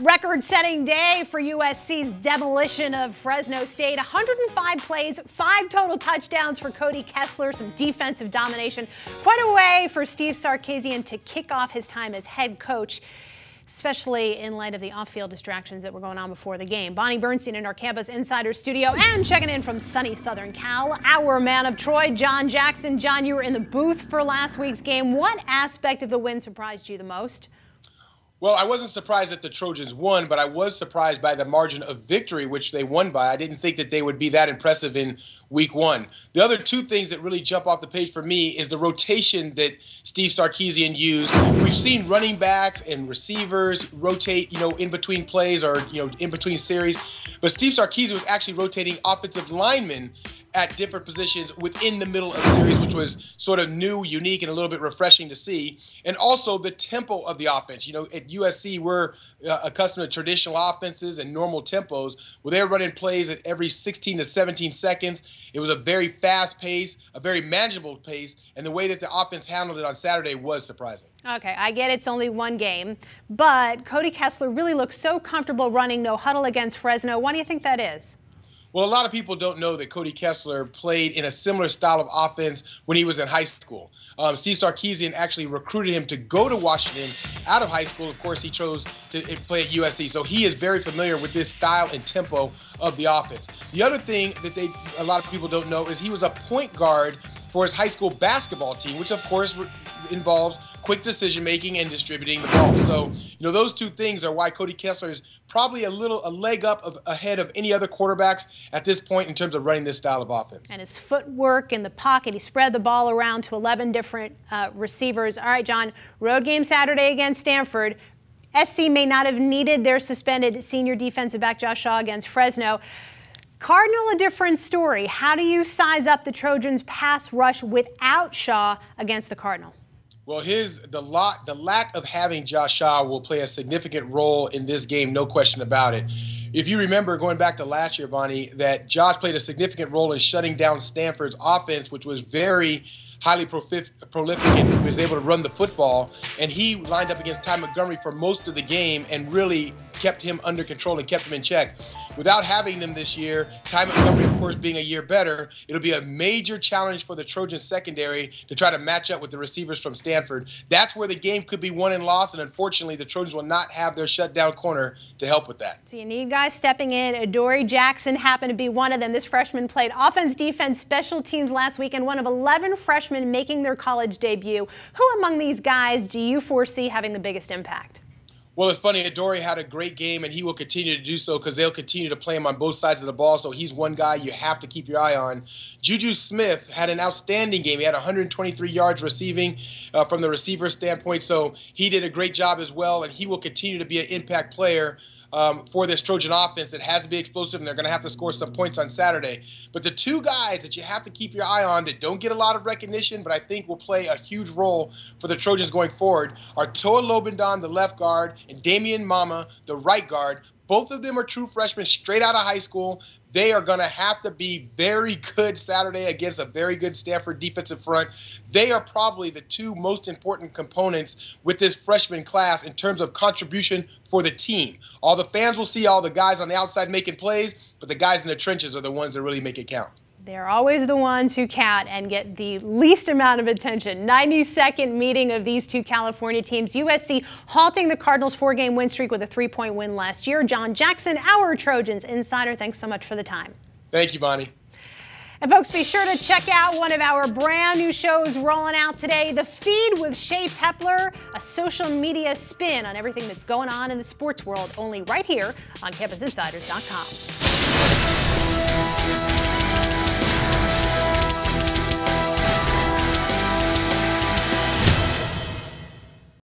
Record-setting day for USC's demolition of Fresno State. 105 plays, 5 total touchdowns for Cody Kessler, some defensive domination. Quite a way for Steve Sarkisian to kick off his time as head coach, especially in light of the off-field distractions that were going on before the game. Bonnie Bernstein in our Campus Insiders studio, and checking in from sunny Southern Cal, our man of Troy, John Jackson. John, you were in the booth for last week's game. What aspect of the win surprised you the most? Well, I wasn't surprised that the Trojans won, but I was surprised by the margin of victory, which they won by. I didn't think that they would be that impressive in week one. The other two things that really jump off the page for me is the rotation that Steve Sarkisian used. We've seen running backs and receivers rotate, in between plays or, in between series. But Steve Sarkisian was actually rotating offensive linemen at different positions within the middle of series, which was sort of new, unique, and a little bit refreshing to see. And also the tempo of the offense. At USC, we're accustomed to traditional offenses and normal tempos. Well, they were running plays at every 16 to 17 seconds. It was a very fast pace, a very manageable pace, and the way that the offense handled it on Saturday was surprising. Okay, I get it's only one game, but Cody Kessler really looks so comfortable running no huddle against Fresno. Why do you think that is? Well, a lot of people don't know that Cody Kessler played in a similar style of offense when he was in high school. Steve Sarkisian actually recruited him to go to Washington out of high school. Of course, he chose to play at USC, so he is very familiar with this style and tempo of the offense. The other thing that a lot of people don't know is he was a point guard for his high school basketball team, which of course involves quick decision-making and distributing the ball. So, those two things are why Cody Kessler is probably a leg up ahead of any other quarterbacks at this point in terms of running this style of offense. And his footwork in the pocket, he spread the ball around to 11 different receivers. All right, John, road game Saturday against Stanford. SC may not have needed their suspended senior defensive back Josh Shaw against Fresno. Cardinal, a different story. How do you size up the Trojans' pass rush without Shaw against the Cardinal? Well, the lack of having Josh Shaw will play a significant role in this game, no question about it. If you remember, going back to last year, Bonnie, that Josh played a significant role in shutting down Stanford's offense, which was very highly prolific and was able to run the football. And he lined up against Ty Montgomery for most of the game and really kept him under control and kept him in check. Without having them this year, Ty Montgomery, of course, being a year better, it'll be a major challenge for the Trojans secondary to try to match up with the receivers from Stanford. That's where the game could be won and lost, and unfortunately, the Trojans will not have their shutdown corner to help with that. So you need guys stepping in. Adoree Jackson happened to be one of them. This freshman played offense, defense, special teams last week, and one of 11 freshmen making their college debut. Who among these guys do you foresee having the biggest impact? Well, it's funny, Adoree had a great game, and he will continue to do so because they'll continue to play him on both sides of the ball, so he's one guy you have to keep your eye on. Juju Smith had an outstanding game. He had 123 yards receiving from the receiver standpoint, so he did a great job as well, and he will continue to be an impact player for this Trojan offense that has to be explosive, and they're going to have to score some points on Saturday. But the two guys that you have to keep your eye on that don't get a lot of recognition but I think will play a huge role for the Trojans going forward are Toa Lobendon, the left guard, and Damian Mama, the right guard. Both of them are true freshmen straight out of high school. They are going to have to be very good Saturday against a very good Stanford defensive front. They are probably the two most important components with this freshman class in terms of contribution for the team. All the fans will see all the guys on the outside making plays, but the guys in the trenches are the ones that really make it count. They're always the ones who count and get the least amount of attention. 92nd meeting of these two California teams. USC halting the Cardinals' 4-game win streak with a 3-point win last year. John Jackson, our Trojans insider, thanks so much for the time. Thank you, Bonnie. And folks, be sure to check out one of our brand new shows rolling out today, The Feed with Shea Pepler, a social media spin on everything that's going on in the sports world, only right here on CampusInsiders.com.